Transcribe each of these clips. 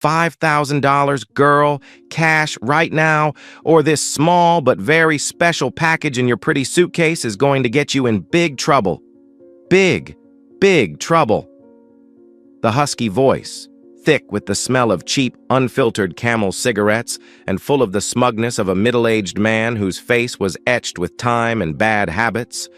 $5,000, girl, cash right now, or this small but very special package in your pretty suitcase is going to get you in big trouble. Big, big trouble. The husky voice, thick with the smell of cheap, unfiltered Camel cigarettes and full of the smugness of a middle-aged man whose face was etched with time and bad habits,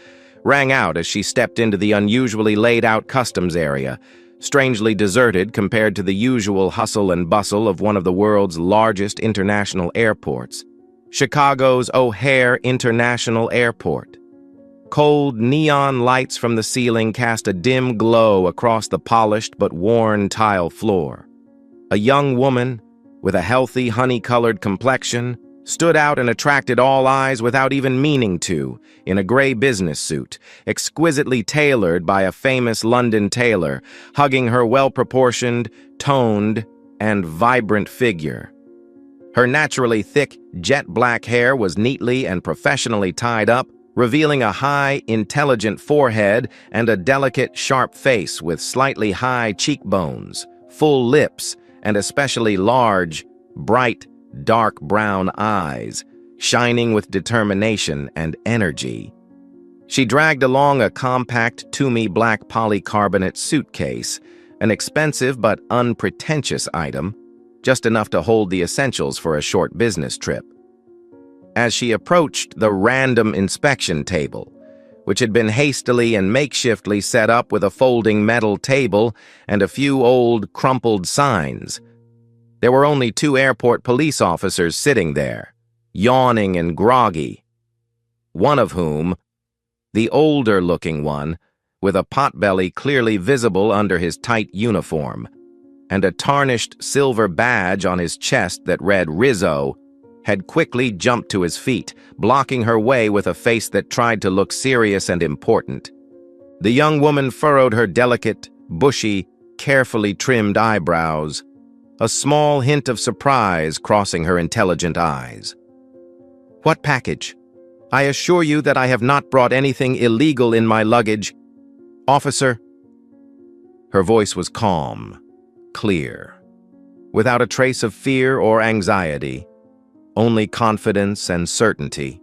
rang out as she stepped into the unusually laid-out customs area, strangely deserted compared to the usual hustle and bustle of one of the world's largest international airports, Chicago's O'Hare International Airport. Cold neon lights from the ceiling cast a dim glow across the polished but worn tile floor. A young woman, with a healthy, honey-colored complexion, stood out and attracted all eyes without even meaning to, in a gray business suit, exquisitely tailored by a famous London tailor, hugging her well-proportioned, toned, and vibrant figure. Her naturally thick, jet-black hair was neatly and professionally tied up, revealing a high, intelligent forehead and a delicate, sharp face with slightly high cheekbones, full lips, and especially large, bright, dark brown eyes, shining with determination and energy. She dragged along a compact, Toomey black polycarbonate suitcase, an expensive but unpretentious item, just enough to hold the essentials for a short business trip. As she approached the random inspection table, which had been hastily and makeshiftly set up with a folding metal table and a few old, crumpled signs, there were only 2 airport police officers sitting there, yawning and groggy, one of whom, the older-looking one, with a potbelly clearly visible under his tight uniform, and a tarnished silver badge on his chest that read Rizzo, had quickly jumped to his feet, blocking her way with a face that tried to look serious and important. The young woman furrowed her delicate, bushy, carefully trimmed eyebrows, a small hint of surprise crossing her intelligent eyes. "What package? I assure you that I have not brought anything illegal in my luggage. Officer." Her voice was calm, clear, without a trace of fear or anxiety, only confidence and certainty.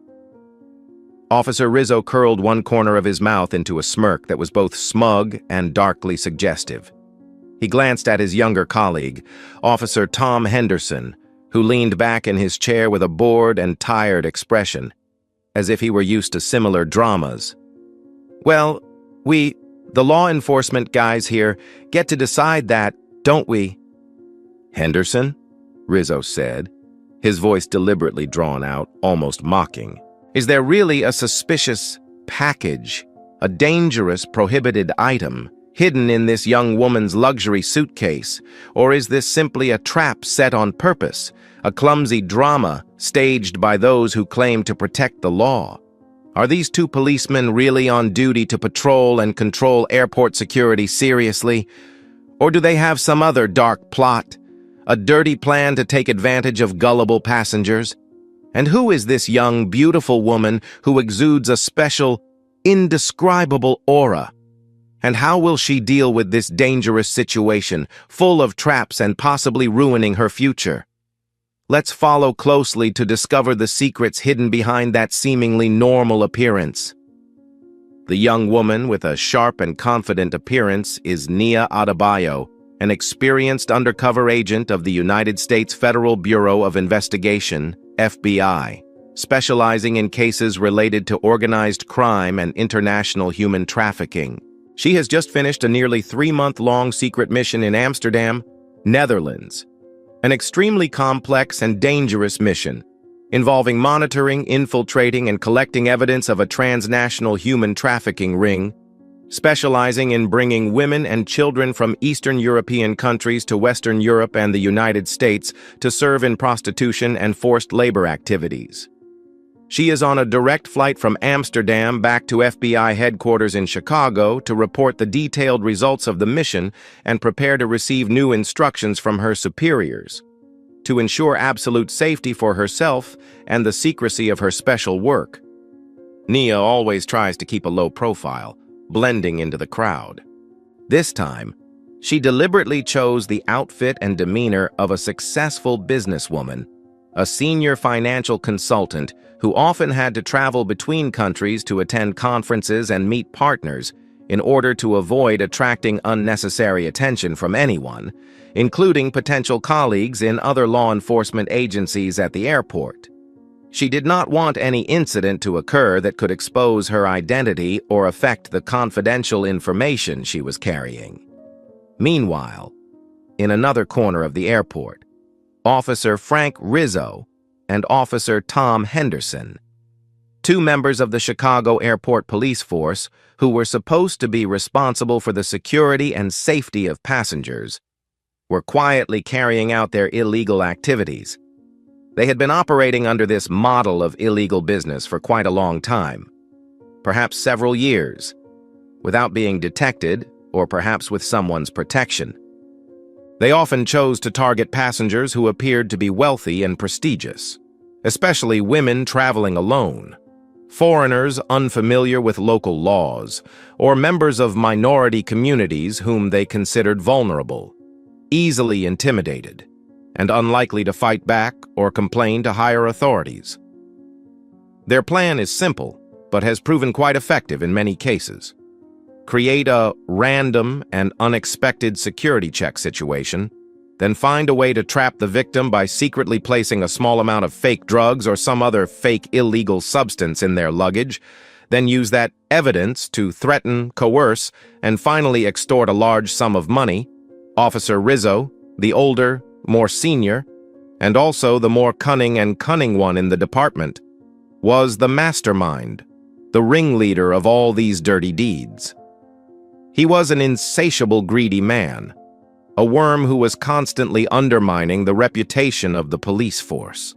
Officer Rizzo curled one corner of his mouth into a smirk that was both smug and darkly suggestive. He glanced at his younger colleague, Officer Tom Henderson, who leaned back in his chair with a bored and tired expression, as if he were used to similar dramas. "Well, we, the law enforcement guys here, get to decide that, don't we?" "Henderson?" Rizzo said, his voice deliberately drawn out, almost mocking. "Is there really a suspicious package, a dangerous prohibited item, hidden in this young woman's luxury suitcase, or is this simply a trap set on purpose, a clumsy drama staged by those who claim to protect the law? Are these 2 policemen really on duty to patrol and control airport security seriously? Or do they have some other dark plot, a dirty plan to take advantage of gullible passengers? And who is this young, beautiful woman who exudes a special, indescribable aura? And how will she deal with this dangerous situation, full of traps and possibly ruining her future? Let's follow closely to discover the secrets hidden behind that seemingly normal appearance." The young woman with a sharp and confident appearance is Nia Adebayo, an experienced undercover agent of the United States Federal Bureau of Investigation, FBI, specializing in cases related to organized crime and international human trafficking. She has just finished a nearly 3-month-long secret mission in Amsterdam, Netherlands. An extremely complex and dangerous mission, involving monitoring, infiltrating, and collecting evidence of a transnational human trafficking ring, specializing in bringing women and children from Eastern European countries to Western Europe and the United States to serve in prostitution and forced labor activities. She is on a direct flight from Amsterdam back to FBI headquarters in Chicago to report the detailed results of the mission and prepare to receive new instructions from her superiors, to ensure absolute safety for herself and the secrecy of her special work. Nia always tries to keep a low profile, blending into the crowd. This time, She deliberately chose the outfit and demeanor of a successful businesswoman, a senior financial consultant who often had to travel between countries to attend conferences and meet partners in order to avoid attracting unnecessary attention from anyone, including potential colleagues in other law enforcement agencies at the airport. She did not want any incident to occur that could expose her identity or affect the confidential information she was carrying. Meanwhile, in another corner of the airport, Officer Frank Rizzo and Officer Tom Henderson, two members of the Chicago Airport Police Force who were supposed to be responsible for the security and safety of passengers, were quietly carrying out their illegal activities. They had been operating under this model of illegal business for quite a long time, perhaps several years, without being detected or perhaps with someone's protection. They often chose to target passengers who appeared to be wealthy and prestigious, especially women traveling alone, foreigners unfamiliar with local laws, or members of minority communities whom they considered vulnerable, easily intimidated, and unlikely to fight back or complain to higher authorities. Their plan is simple, but has proven quite effective in many cases. Create a random and unexpected security check situation, then find a way to trap the victim by secretly placing a small amount of fake drugs or some other fake illegal substance in their luggage, then use that evidence to threaten, coerce, and finally extort a large sum of money. Officer Rizzo, the older, more senior, and also the more cunning one in the department, was the mastermind, the ringleader of all these dirty deeds. He was an insatiable, greedy man, a worm who was constantly undermining the reputation of the police force,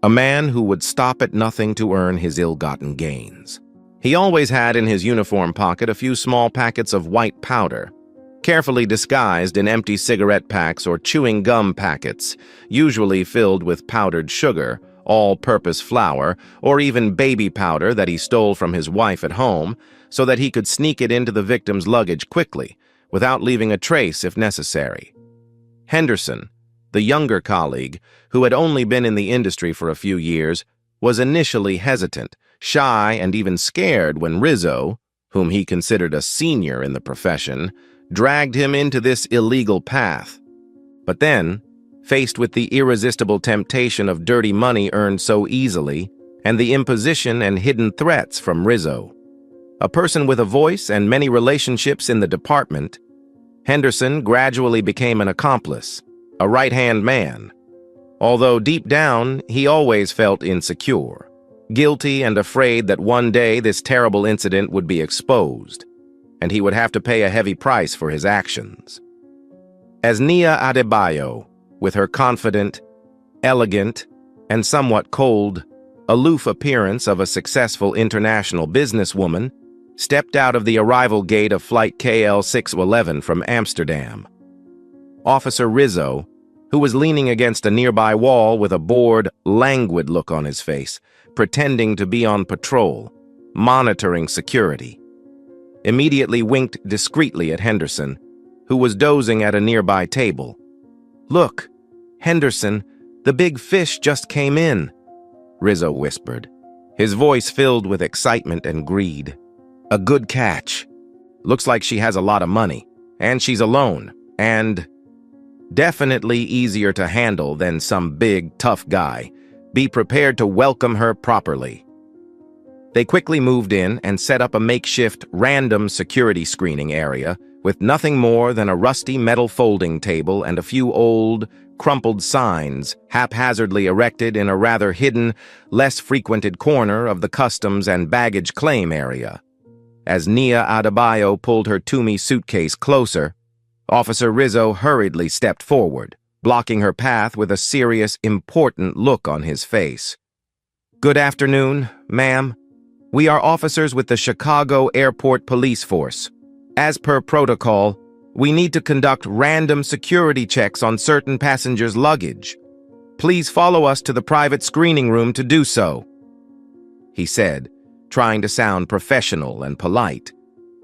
a man who would stop at nothing to earn his ill-gotten gains. He always had in his uniform pocket a few small packets of white powder, carefully disguised in empty cigarette packs or chewing gum packets, usually filled with powdered sugar, all-purpose flour, or even baby powder that he stole from his wife at home, so that he could sneak it into the victim's luggage quickly, without leaving a trace if necessary. Henderson, the younger colleague, who had only been in the industry for a few years, was initially hesitant, shy, and even scared when Rizzo, whom he considered a senior in the profession, dragged him into this illegal path. But then, faced with the irresistible temptation of dirty money earned so easily, and the imposition and hidden threats from Rizzo, a person with a voice and many relationships in the department, Henderson gradually became an accomplice, a right-hand man. Although deep down, he always felt insecure, guilty and afraid that one day this terrible incident would be exposed, and he would have to pay a heavy price for his actions. As Nia Adebayo, with her confident, elegant, and somewhat cold, aloof appearance of a successful international businesswoman, stepped out of the arrival gate of Flight KL611 from Amsterdam, Officer Rizzo, who was leaning against a nearby wall with a bored, languid look on his face, pretending to be on patrol, monitoring security, immediately winked discreetly at Henderson, who was dozing at a nearby table. "Look, Henderson, the big fish just came in," Rizzo whispered, his voice filled with excitement and greed. "A good catch. Looks like she has a lot of money, and she's alone, and definitely easier to handle than some big, tough guy. Be prepared to welcome her properly." They quickly moved in and set up a makeshift, random security screening area with nothing more than a rusty metal folding table and a few old, crumpled signs haphazardly erected in a rather hidden, less frequented corner of the customs and baggage claim area. As Nia Adebayo pulled her Toomey suitcase closer, Officer Rizzo hurriedly stepped forward, blocking her path with a serious, important look on his face. "Good afternoon, ma'am. We are officers with the Chicago Airport Police Force. As per protocol, we need to conduct random security checks on certain passengers' luggage. Please follow us to the private screening room to do so," he said, trying to sound professional and polite,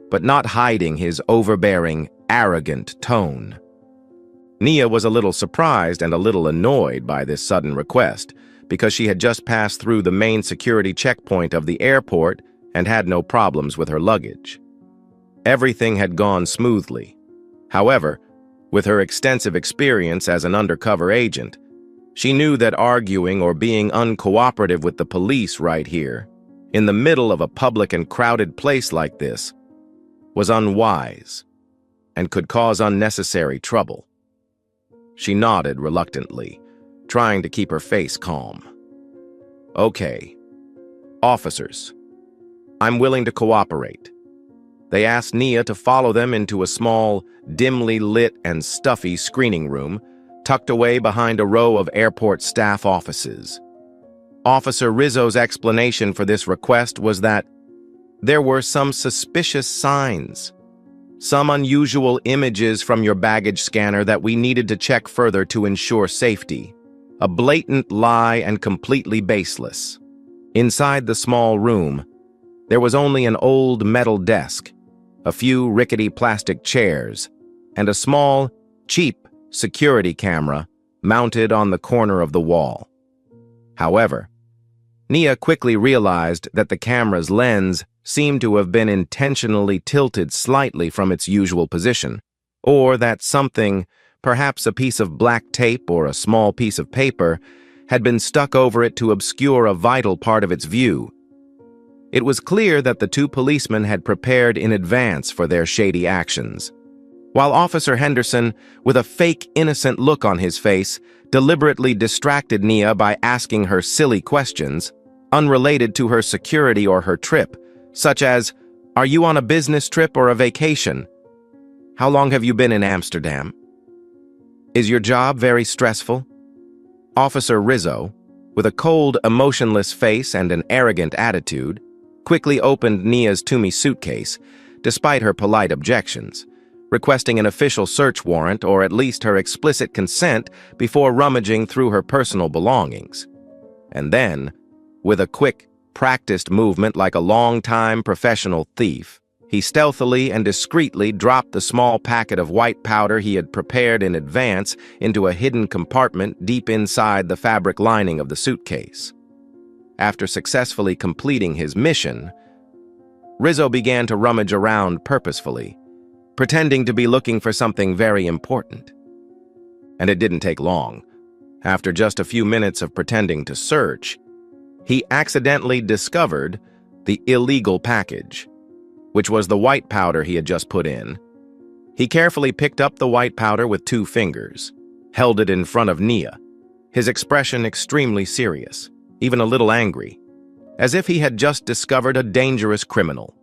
but not hiding his overbearing, arrogant tone. Nia was a little surprised and a little annoyed by this sudden request, because she had just passed through the main security checkpoint of the airport and had no problems with her luggage. Everything had gone smoothly. However, with her extensive experience as an undercover agent, she knew that arguing or being uncooperative with the police right here, in the middle of a public and crowded place like this, was unwise and could cause unnecessary trouble. She nodded reluctantly, trying to keep her face calm. "Okay, officers, I'm willing to cooperate." They asked Nia to follow them into a small, dimly lit and stuffy screening room tucked away behind a row of airport staff offices. Officer Rizzo's explanation for this request was that there were some suspicious signs, some unusual images from your baggage scanner that we needed to check further to ensure safety. A blatant lie and completely baseless. Inside the small room, there was only an old metal desk, a few rickety plastic chairs, and a small, cheap security camera mounted on the corner of the wall. However, Nia quickly realized that the camera's lens seemed to have been intentionally tilted slightly from its usual position, or that something, perhaps a piece of black tape or a small piece of paper, had been stuck over it to obscure a vital part of its view. It was clear that the two policemen had prepared in advance for their shady actions. While Officer Henderson, with a fake innocent look on his face, deliberately distracted Nia by asking her silly questions, unrelated to her security or her trip, such as, "Are you on a business trip or a vacation? How long have you been in Amsterdam? Is your job very stressful?" Officer Rizzo, with a cold, emotionless face and an arrogant attitude, quickly opened Nia's Toomey suitcase, despite her polite objections, requesting an official search warrant or at least her explicit consent before rummaging through her personal belongings. And then, with a quick, practiced movement like a long-time professional thief, he stealthily and discreetly dropped the small packet of white powder he had prepared in advance into a hidden compartment deep inside the fabric lining of the suitcase. After successfully completing his mission, Rizzo began to rummage around purposefully, pretending to be looking for something very important. And it didn't take long. After just a few minutes of pretending to search, he accidentally discovered the illegal package, which was the white powder he had just put in. He carefully picked up the white powder with 2 fingers, held it in front of Nia, his expression extremely serious, even a little angry, as if he had just discovered a dangerous criminal.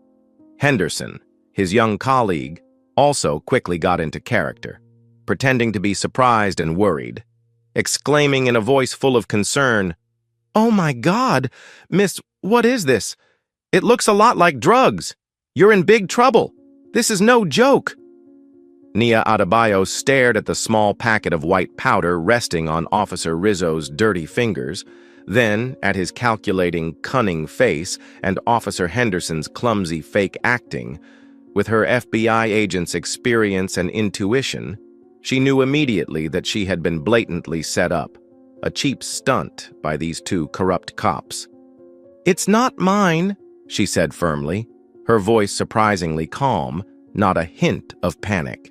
Henderson, his young colleague, also quickly got into character, pretending to be surprised and worried, exclaiming in a voice full of concern, "Oh my God, miss, what is this? It looks a lot like drugs. You're in big trouble. This is no joke." Nia Adebayo stared at the small packet of white powder resting on Officer Rizzo's dirty fingers, then at his calculating, cunning face and Officer Henderson's clumsy fake acting. With her FBI agent's experience and intuition, she knew immediately that she had been blatantly set up, a cheap stunt by these 2 corrupt cops. "It's not mine," she said firmly, her voice surprisingly calm, not a hint of panic.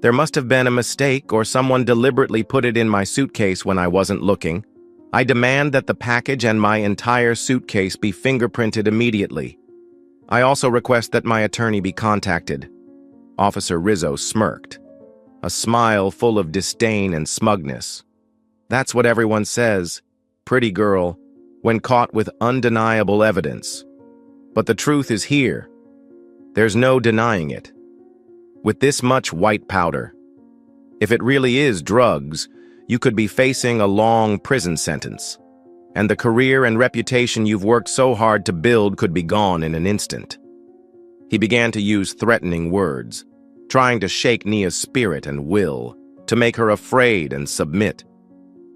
"There must have been a mistake or someone deliberately put it in my suitcase when I wasn't looking. I demand that the package and my entire suitcase be fingerprinted immediately. I also request that my attorney be contacted." Officer Rizzo smirked, a smile full of disdain and smugness. "That's what everyone says, pretty girl, when caught with undeniable evidence. But the truth is here. There's no denying it. With this much white powder, if it really is drugs, you could be facing a long prison sentence, and the career and reputation you've worked so hard to build could be gone in an instant." He began to use threatening words, trying to shake Nia's spirit and will, to make her afraid and submit.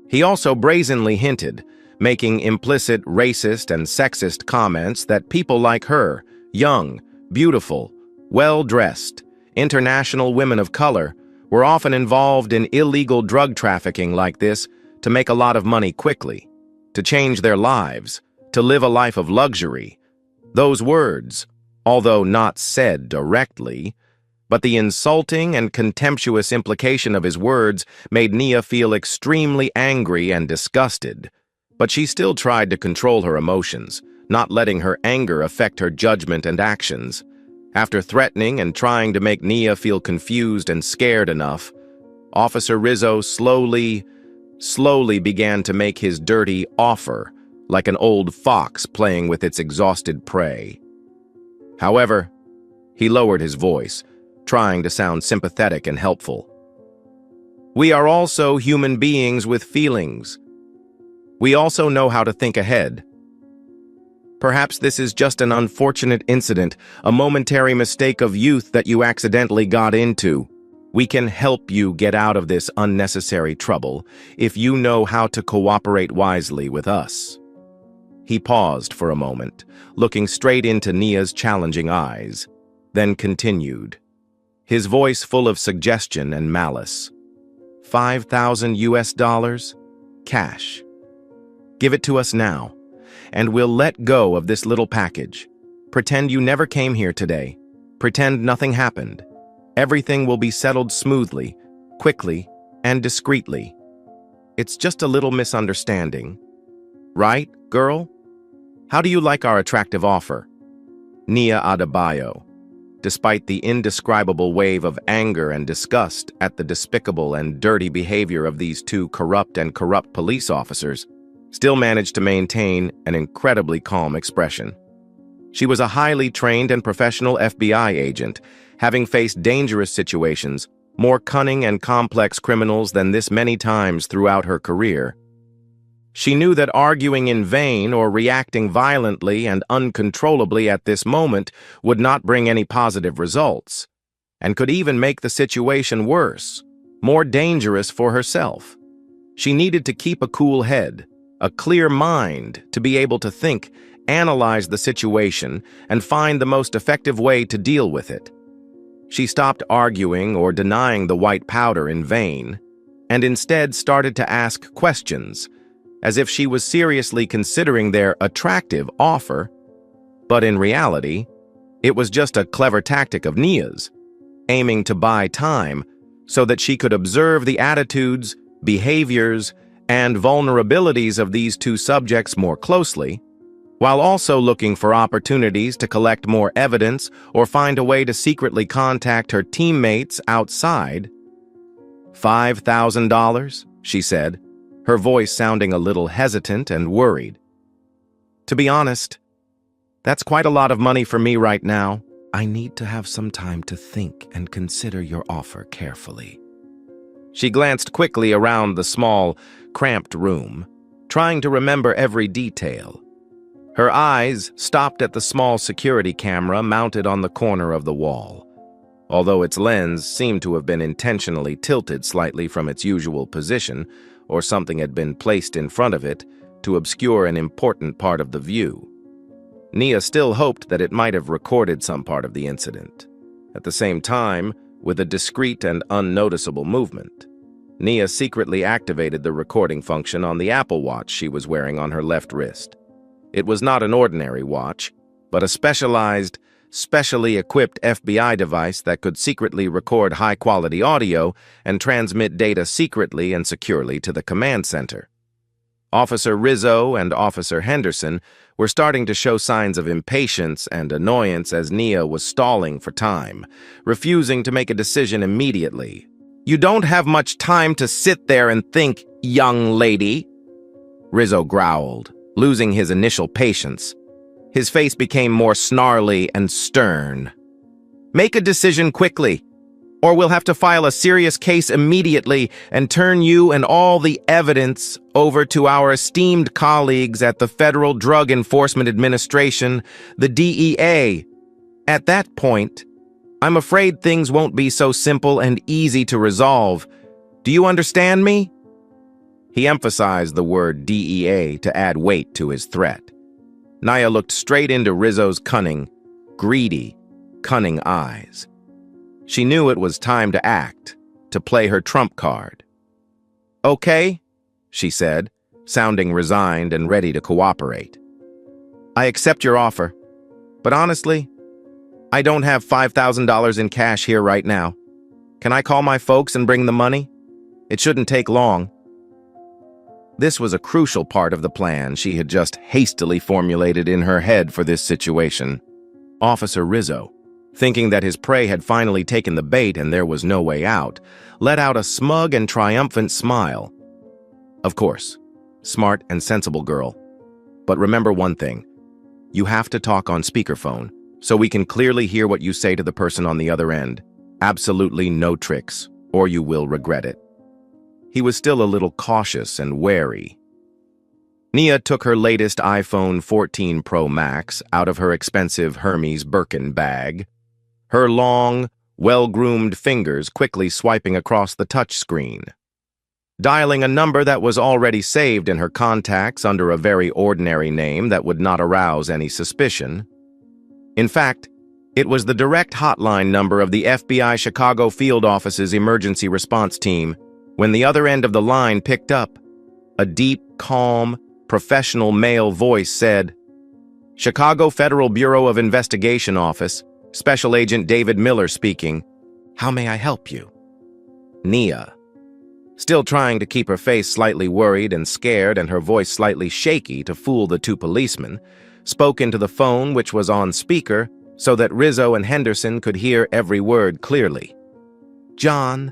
He also brazenly hinted, making implicit racist and sexist comments, that people like her, young, beautiful, well-dressed, International women of color were often involved in illegal drug trafficking like this to make a lot of money quickly, to change their lives, to live a life of luxury. Those words, although not said directly, but the insulting and contemptuous implication of his words made Nia feel extremely angry and disgusted. But she still tried to control her emotions, not letting her anger affect her judgment and actions. After threatening and trying to make Nia feel confused and scared enough, Officer Rizzo slowly began to make his dirty offer, like an old fox playing with its exhausted prey. However, he lowered his voice, trying to sound sympathetic and helpful. We are also human beings with feelings. We also know how to think ahead. Perhaps this is just an unfortunate incident, a momentary mistake of youth that you accidentally got into. We can help you get out of this unnecessary trouble if you know how to cooperate wisely with us. He paused for a moment, looking straight into Nia's challenging eyes, then continued, his voice full of suggestion and malice. $5,000 cash. Give it to us now, and we'll let go of this little package. Pretend you never came here today. Pretend nothing happened. Everything will be settled smoothly, quickly, and discreetly. It's just a little misunderstanding. Right, girl? How do you like our attractive offer? Nia Adebayo, despite the indescribable wave of anger and disgust at the despicable and dirty behavior of these two corrupt police officers, still managed to maintain an incredibly calm expression. She was a highly trained and professional FBI agent, having faced dangerous situations, more cunning and complex criminals than this many times throughout her career. She knew that arguing in vain or reacting violently and uncontrollably at this moment would not bring any positive results, and could even make the situation worse, more dangerous for herself. She needed to keep a cool head, a clear mind to be able to think, analyze the situation, and find the most effective way to deal with it. She stopped arguing or denying the white powder in vain, and instead started to ask questions, as if she was seriously considering their attractive offer, but in reality, it was just a clever tactic of Nia's, aiming to buy time so that she could observe the attitudes, behaviors, and vulnerabilities of these two subjects more closely, while also looking for opportunities to collect more evidence or find a way to secretly contact her teammates outside. $5,000, she said, her voice sounding a little hesitant and worried. To be honest, that's quite a lot of money for me right now. I need to have some time to think and consider your offer carefully. She glanced quickly around the small, cramped room, trying to remember every detail. Her eyes stopped at the small security camera mounted on the corner of the wall, although its lens seemed to have been intentionally tilted slightly from its usual position, or something had been placed in front of it to obscure an important part of the view. Nia still hoped that it might have recorded some part of the incident. At the same time, with a discreet and unnoticeable movement, Nia secretly activated the recording function on the Apple Watch she was wearing on her left wrist. It was not an ordinary watch, but a specially equipped FBI device that could secretly record high-quality audio and transmit data secretly and securely to the command center. Officer Rizzo and Officer Henderson were starting to show signs of impatience and annoyance as Nia was stalling for time, refusing to make a decision immediately. "You don't have much time to sit there and think, young lady," Rizzo growled, losing his initial patience. His face became more snarly and stern. "Make a decision quickly, or we'll have to file a serious case immediately and turn you and all the evidence over to our esteemed colleagues at the Federal Drug Enforcement Administration, the DEA. At that point, I'm afraid things won't be so simple and easy to resolve. Do you understand me?" He emphasized the word DEA to add weight to his threat. Nia looked straight into Rizzo's cunning, greedy, cunning eyes. She knew it was time to act, to play her trump card. "Okay," she said, sounding resigned and ready to cooperate. "I accept your offer, but honestly, I don't have $5,000 in cash here right now. Can I call my folks and bring the money? It shouldn't take long." This was a crucial part of the plan she had just hastily formulated in her head for this situation. Officer Rizzo, thinking that his prey had finally taken the bait and there was no way out, let out a smug and triumphant smile. "Of course, smart and sensible girl. But remember one thing. You have to talk on speakerphone, so we can clearly hear what you say to the person on the other end. Absolutely no tricks, or you will regret it." He was still a little cautious and wary. Nia took her latest iPhone 14 Pro Max out of her expensive Hermes Birkin bag, her long, well-groomed fingers quickly swiping across the touchscreen, dialing a number that was already saved in her contacts under a very ordinary name that would not arouse any suspicion. In fact, it was the direct hotline number of the FBI Chicago Field Office's emergency response team. When the other end of the line picked up, a deep, calm, professional male voice said, "Chicago Federal Bureau of Investigation Office, Special Agent David Miller speaking. How may I help you?" Nia, still trying to keep her face slightly worried and scared and her voice slightly shaky to fool the two policemen, spoke into the phone, which was on speaker, so that Rizzo and Henderson could hear every word clearly. "John,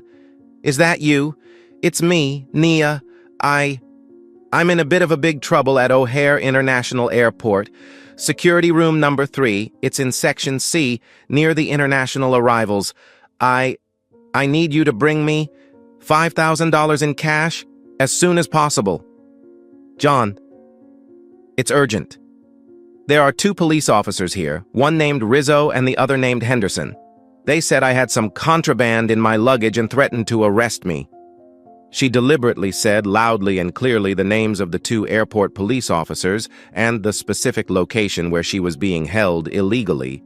is that you? It's me, Nia. I'm in a bit of a big trouble at O'Hare International Airport. Security room number 3, it's in Section C, near the international arrivals. I need you to bring me $5,000 in cash as soon as possible. John, it's urgent. There are 2 police officers here, one named Rizzo and the other named Henderson. They said I had some contraband in my luggage and threatened to arrest me." She deliberately said loudly and clearly the names of the 2 airport police officers and the specific location where she was being held illegally.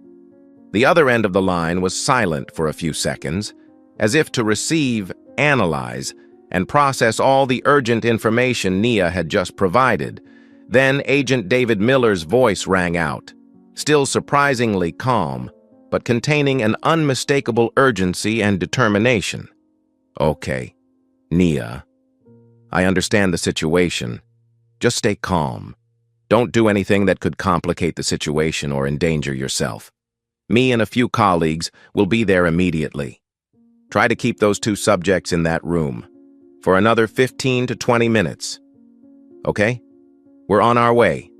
The other end of the line was silent for a few seconds, as if to receive, analyze, and process all the urgent information Nia had just provided. Then Agent David Miller's voice rang out, still surprisingly calm, but containing an unmistakable urgency and determination. "Okay, Nia, I understand the situation. Just stay calm. Don't do anything that could complicate the situation or endanger yourself. Me and a few colleagues will be there immediately. Try to keep those 2 subjects in that room for another 15 to 20 minutes. Okay? We're on our way."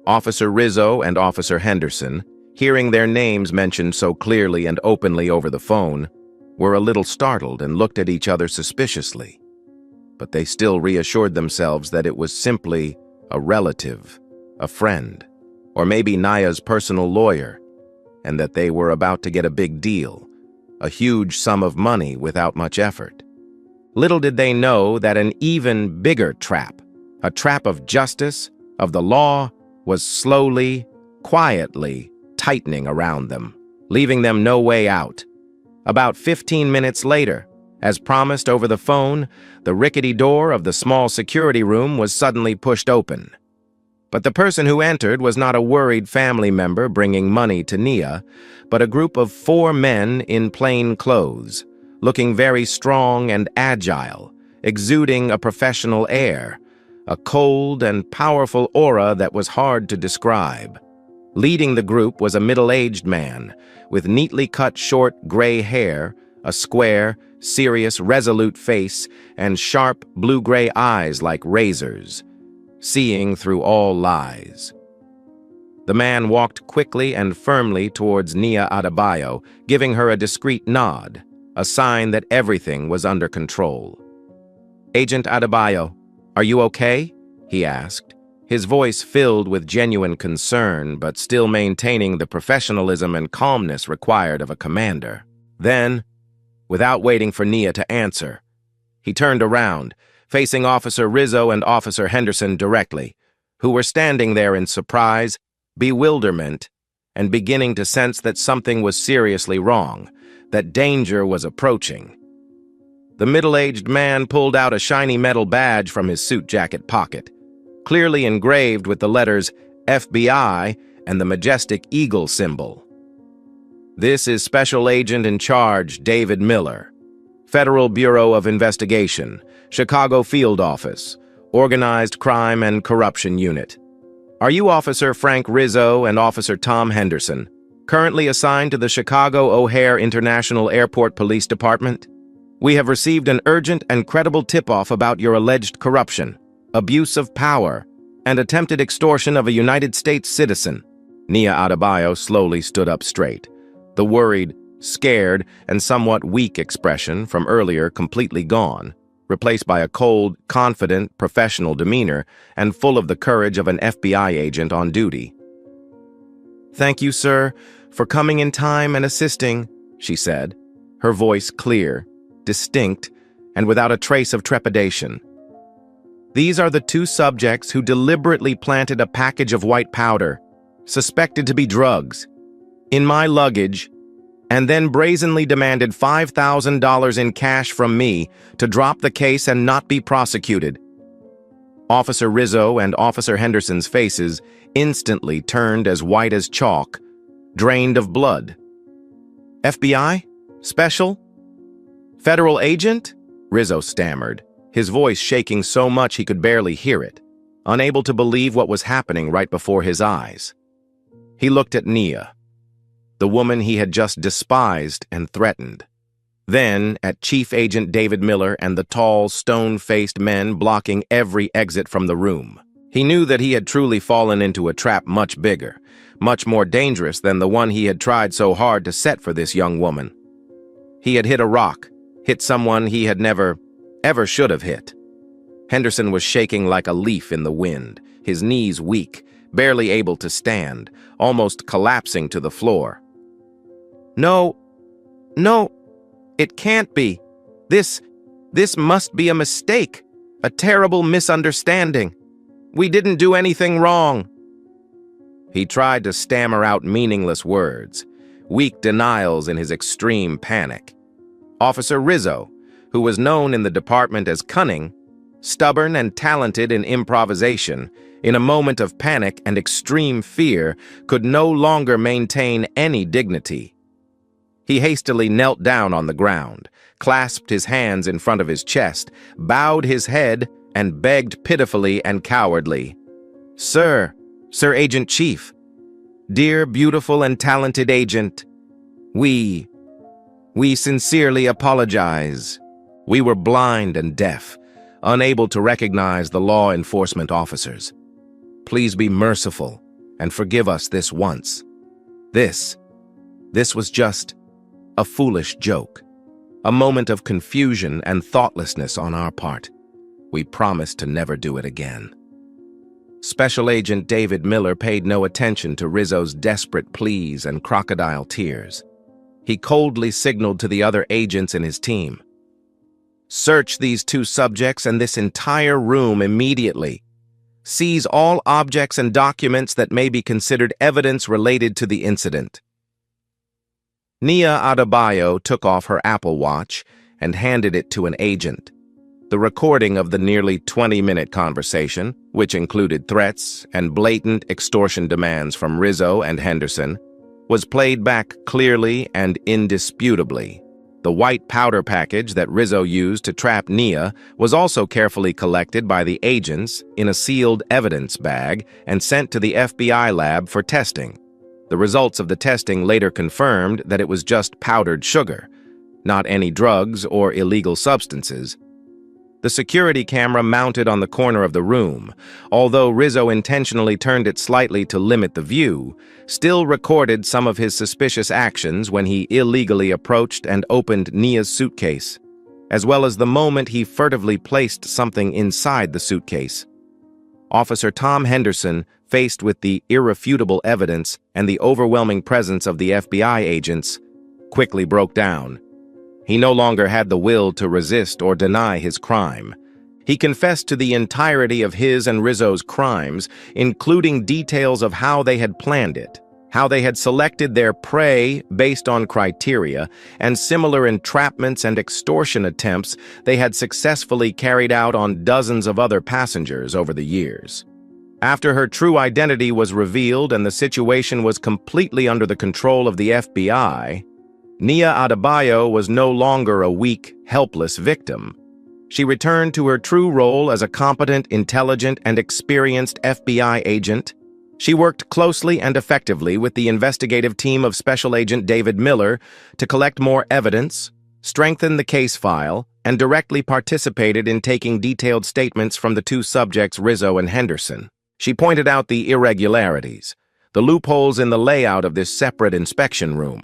Officer Rizzo and Officer Henderson, hearing their names mentioned so clearly and openly over the phone, were a little startled and looked at each other suspiciously. But they still reassured themselves that it was simply a relative, a friend, or maybe Nia's personal lawyer, and that they were about to get a big deal, a huge sum of money without much effort. Little did they know that an even bigger trap, a trap of justice, of the law, was slowly, quietly tightening around them, leaving them no way out. About 15 minutes later, as promised over the phone, the rickety door of the small security room was suddenly pushed open. But the person who entered was not a worried family member bringing money to Nia, but a group of 4 men in plain clothes, looking very strong and agile, exuding a professional air, a cold and powerful aura that was hard to describe. Leading the group was a middle-aged man, with neatly cut short gray hair, a square, serious, resolute face, and sharp blue-gray eyes like razors, seeing through all lies. The man walked quickly and firmly towards Nia Adebayo, giving her a discreet nod, a sign that everything was under control. "Agent Adebayo, are you okay?" he asked, his voice filled with genuine concern but still maintaining the professionalism and calmness required of a commander. Then, without waiting for Nia to answer, he turned around, facing Officer Rizzo and Officer Henderson directly, who were standing there in surprise, bewilderment, and beginning to sense that something was seriously wrong. that danger was approaching. The middle-aged man pulled out a shiny metal badge from his suit jacket pocket, clearly engraved with the letters FBI and the majestic eagle symbol. "This is Special Agent in Charge David Miller, Federal Bureau of Investigation, Chicago Field Office, Organized Crime and Corruption Unit. Are you Officer Frank Rizzo and Officer Tom Henderson, currently assigned to the Chicago O'Hare International Airport Police Department? We have received an urgent and credible tip-off about your alleged corruption, abuse of power, and attempted extortion of a United States citizen." Nia Adebayo slowly stood up straight, the worried, scared, and somewhat weak expression from earlier completely gone, replaced by a cold, confident, professional demeanor and full of the courage of an FBI agent on duty. "Thank you, sir, for coming in time and assisting," she said, her voice clear, distinct, and without a trace of trepidation. "These are the two subjects who deliberately planted a package of white powder, suspected to be drugs, in my luggage, and then brazenly demanded $5,000 in cash from me to drop the case and not be prosecuted." Officer Rizzo and Officer Henderson's faces instantly turned as white as chalk, drained of blood. "FBI? Special? Federal agent?" Rizzo stammered, his voice shaking so much he could barely hear it, unable to believe what was happening right before his eyes. He looked at Nia, the woman he had just despised and threatened. Then at Chief Agent David Miller and the tall, stone-faced men blocking every exit from the room. He knew that he had truly fallen into a trap much bigger, much more dangerous than the one he had tried so hard to set for this young woman. He had hit a rock, hit someone he had never, ever should have hit. Henderson was shaking like a leaf in the wind, his knees weak, barely able to stand, almost collapsing to the floor. No, it can't be. This must be a mistake, a terrible misunderstanding. We didn't do anything wrong." He tried to stammer out meaningless words, weak denials in his extreme panic. Officer Rizzo, who was known in the department as cunning, stubborn and talented in improvisation, in a moment of panic and extreme fear, could no longer maintain any dignity. He hastily knelt down on the ground, clasped his hands in front of his chest, bowed his head, and begged pitifully and cowardly, Sir Agent Chief, dear, beautiful, and talented agent, we sincerely apologize. We were blind and deaf, unable to recognize the law enforcement officers. Please be merciful and forgive us this once. This was just a foolish joke, a moment of confusion and thoughtlessness on our part. We promise to never do it again. Special Agent David Miller paid no attention to Rizzo's desperate pleas and crocodile tears. He coldly signaled to the other agents in his team, "Search these two subjects and this entire room immediately. Seize all objects and documents that may be considered evidence related to the incident." Nia Adebayo took off her Apple Watch and handed it to an agent. The recording of the nearly 20-minute conversation, which included threats and blatant extortion demands from Rizzo and Henderson, was played back clearly and indisputably. The white powder package that Rizzo used to trap Nia was also carefully collected by the agents in a sealed evidence bag and sent to the FBI lab for testing. The results of the testing later confirmed that it was just powdered sugar, not any drugs or illegal substances. The security camera mounted on the corner of the room, although Rizzo intentionally turned it slightly to limit the view, still recorded some of his suspicious actions when he illegally approached and opened Nia's suitcase, as well as the moment he furtively placed something inside the suitcase. Officer Tom Henderson, faced with the irrefutable evidence and the overwhelming presence of the FBI agents, quickly broke down. He no longer had the will to resist or deny his crime. He confessed to the entirety of his and Rizzo's crimes, including details of how they had planned it, how they had selected their prey based on criteria, and similar entrapments and extortion attempts they had successfully carried out on dozens of other passengers over the years. After her true identity was revealed and the situation was completely under the control of the FBI, Nia Adebayo was no longer a weak, helpless victim. She returned to her true role as a competent, intelligent, and experienced FBI agent. She worked closely and effectively with the investigative team of Special Agent David Miller to collect more evidence, strengthen the case file, and directly participated in taking detailed statements from the two subjects, Rizzo and Henderson. She pointed out the irregularities, the loopholes in the layout of this separate inspection room,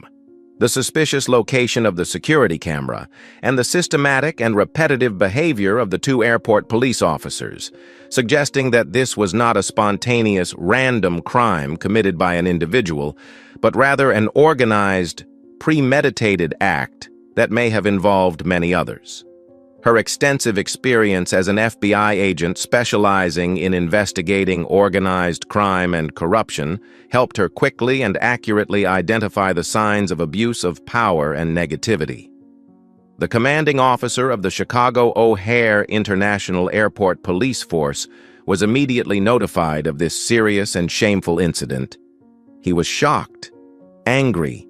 the suspicious location of the security camera, and the systematic and repetitive behavior of the two airport police officers, suggesting that this was not a spontaneous, random crime committed by an individual, but rather an organized, premeditated act that may have involved many others. Her extensive experience as an FBI agent specializing in investigating organized crime and corruption helped her quickly and accurately identify the signs of abuse of power and negativity. The commanding officer of the Chicago O'Hare International Airport Police Force was immediately notified of this serious and shameful incident. He was shocked, angry,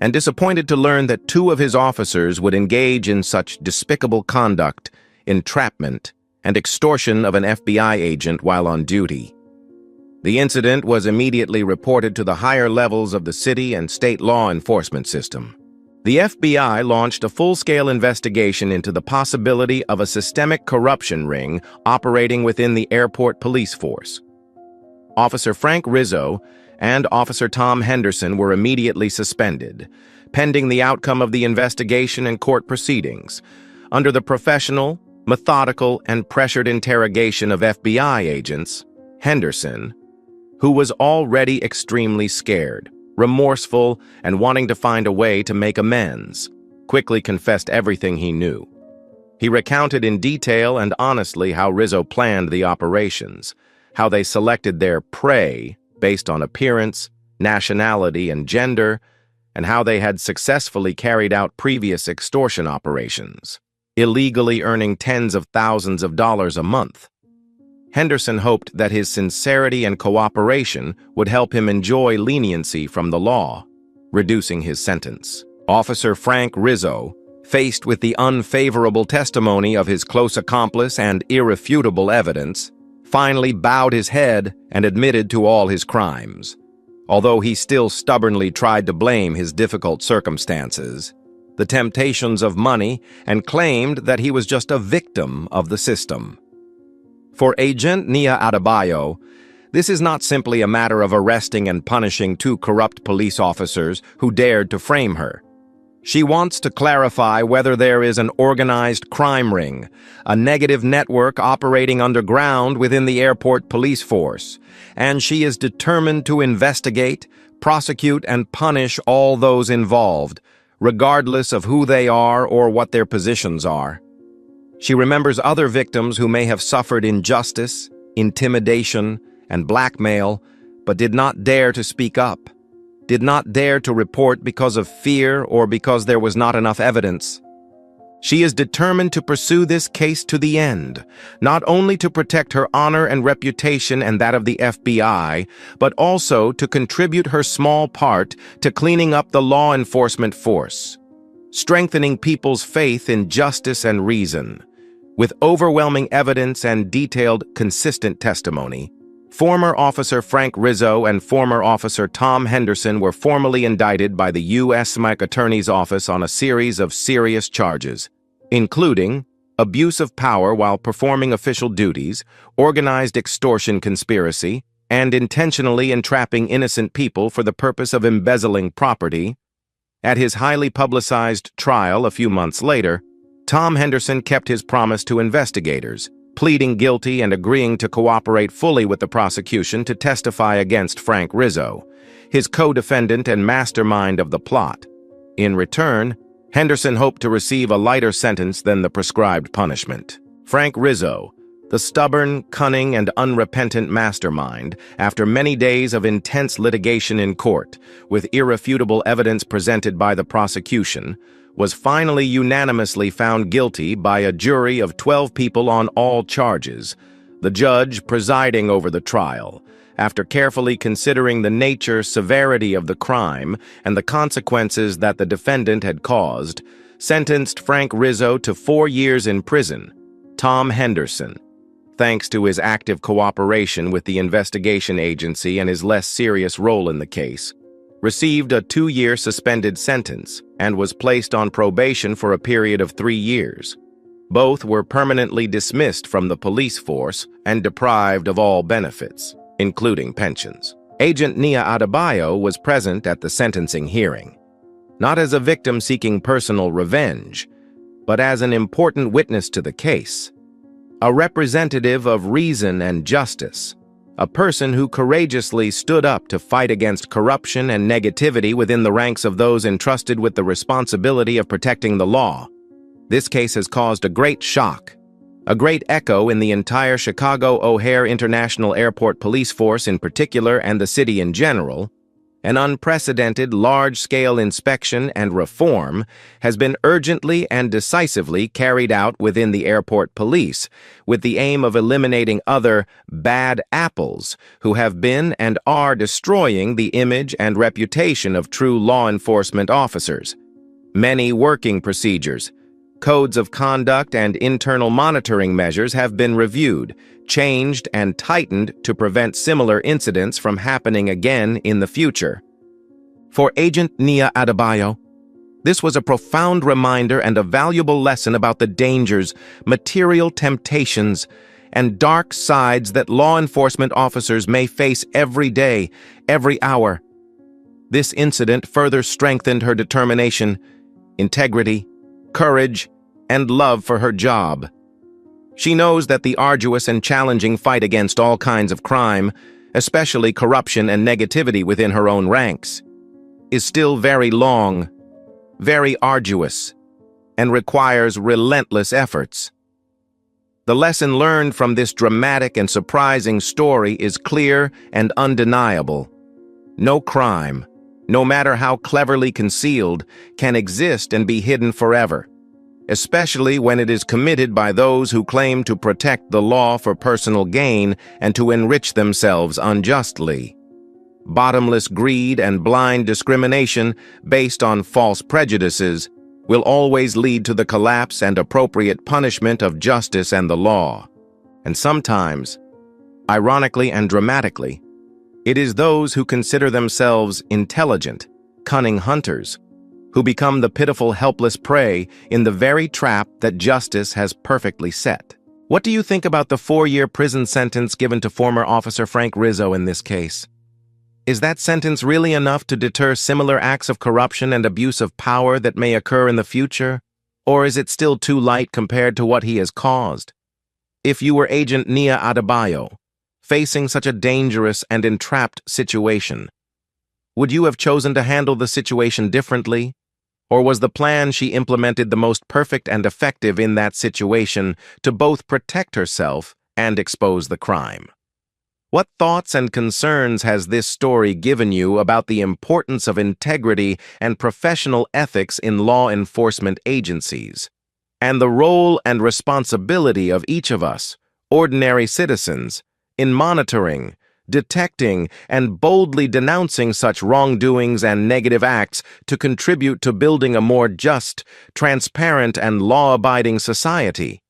and disappointed to learn that two of his officers would engage in such despicable conduct, entrapment, and extortion of an FBI agent while on duty. The incident was immediately reported to the higher levels of the city and state law enforcement system. The FBI launched a full-scale investigation into the possibility of a systemic corruption ring operating within the airport police force. Officer Frank Rizzo and Officer Tom Henderson were immediately suspended, pending the outcome of the investigation and court proceedings, under the professional, methodical, and pressured interrogation of FBI agents. Henderson, who was already extremely scared, remorseful, and wanting to find a way to make amends, quickly confessed everything he knew. He recounted in detail and honestly how Rizzo planned the operations, how they selected their prey based on appearance, nationality, and gender, and how they had successfully carried out previous extortion operations, illegally earning tens of thousands of dollars a month. Henderson hoped that his sincerity and cooperation would help him enjoy leniency from the law, reducing his sentence. Officer Frank Rizzo, faced with the unfavorable testimony of his close accomplice and irrefutable evidence, finally bowed his head and admitted to all his crimes. Although he still stubbornly tried to blame his difficult circumstances, the temptations of money, and claimed that he was just a victim of the system. For Agent Nia Adebayo, this is not simply a matter of arresting and punishing two corrupt police officers who dared to frame her. She wants to clarify whether there is an organized crime ring, a negative network operating underground within the airport police force, and she is determined to investigate, prosecute, and punish all those involved, regardless of who they are or what their positions are. She remembers other victims who may have suffered injustice, intimidation, and blackmail, but did not dare to speak up, did not dare to report because of fear or because there was not enough evidence. She is determined to pursue this case to the end, not only to protect her honor and reputation and that of the FBI, but also to contribute her small part to cleaning up the law enforcement force, strengthening people's faith in justice and reason. With overwhelming evidence and detailed, consistent testimony, former Officer Frank Rizzo and former Officer Tom Henderson were formally indicted by the U.S. Attorney's Office on a series of serious charges, including abuse of power while performing official duties, organized extortion conspiracy, and intentionally entrapping innocent people for the purpose of embezzling property. At his highly publicized trial a few months later, Tom Henderson kept his promise to investigators, pleading guilty and agreeing to cooperate fully with the prosecution to testify against Frank Rizzo, his co-defendant and mastermind of the plot. In return, Henderson hoped to receive a lighter sentence than the prescribed punishment. Frank Rizzo, The stubborn, cunning, and unrepentant mastermind, after many days of intense litigation in court, with irrefutable evidence presented by the prosecution, was finally unanimously found guilty by a jury of 12 people on all charges, the judge presiding over the trial, after carefully considering the nature, severity of the crime and the consequences that the defendant had caused, sentenced Frank Rizzo to 4 years in prison. Tom Henderson, thanks to his active cooperation with the investigation agency and his less serious role in the case, received a 2-year suspended sentence and was placed on probation for a period of 3 years. Both were permanently dismissed from the police force and deprived of all benefits, including pensions. Agent Nia Adebayo was present at the sentencing hearing, not as a victim seeking personal revenge, but as an important witness to the case, a representative of reason and justice, a person who courageously stood up to fight against corruption and negativity within the ranks of those entrusted with the responsibility of protecting the law. This case has caused a great shock, a great echo in the entire Chicago O'Hare International Airport police force in particular and the city in general. An unprecedented large-scale inspection and reform has been urgently and decisively carried out within the airport police with the aim of eliminating other bad apples who have been and are destroying the image and reputation of true law enforcement officers. Many working procedures, codes of conduct, and internal monitoring measures have been reviewed, changed, and tightened to prevent similar incidents from happening again in the future. For Agent Nia Adebayo, this was a profound reminder and a valuable lesson about the dangers, material temptations, and dark sides that law enforcement officers may face every day, every hour. This incident further strengthened her determination, integrity, courage, and love for her job. She knows that the arduous and challenging fight against all kinds of crime, especially corruption and negativity within her own ranks, is still very long, very arduous, and requires relentless efforts. The lesson learned from this dramatic and surprising story is clear and undeniable. No crime, no matter how cleverly concealed, can exist and be hidden forever, especially when it is committed by those who claim to protect the law for personal gain and to enrich themselves unjustly. Bottomless greed and blind discrimination based on false prejudices will always lead to the collapse and appropriate punishment of justice and the law. And sometimes, ironically and dramatically, it is those who consider themselves intelligent, cunning hunters who become the pitiful, helpless prey in the very trap that justice has perfectly set. What do you think about the 4-year prison sentence given to former Officer Frank Rizzo in this case? Is that sentence really enough to deter similar acts of corruption and abuse of power that may occur in the future? Or is it still too light compared to what he has caused? If you were Agent Nia Adebayo, facing such a dangerous and entrapped situation, would you have chosen to handle the situation differently? Or was the plan she implemented the most perfect and effective in that situation to both protect herself and expose the crime? What thoughts and concerns has this story given you about the importance of integrity and professional ethics in law enforcement agencies, and the role and responsibility of each of us, ordinary citizens, in monitoring, detecting, and boldly denouncing such wrongdoings and negative acts to contribute to building a more just, transparent, and law-abiding society?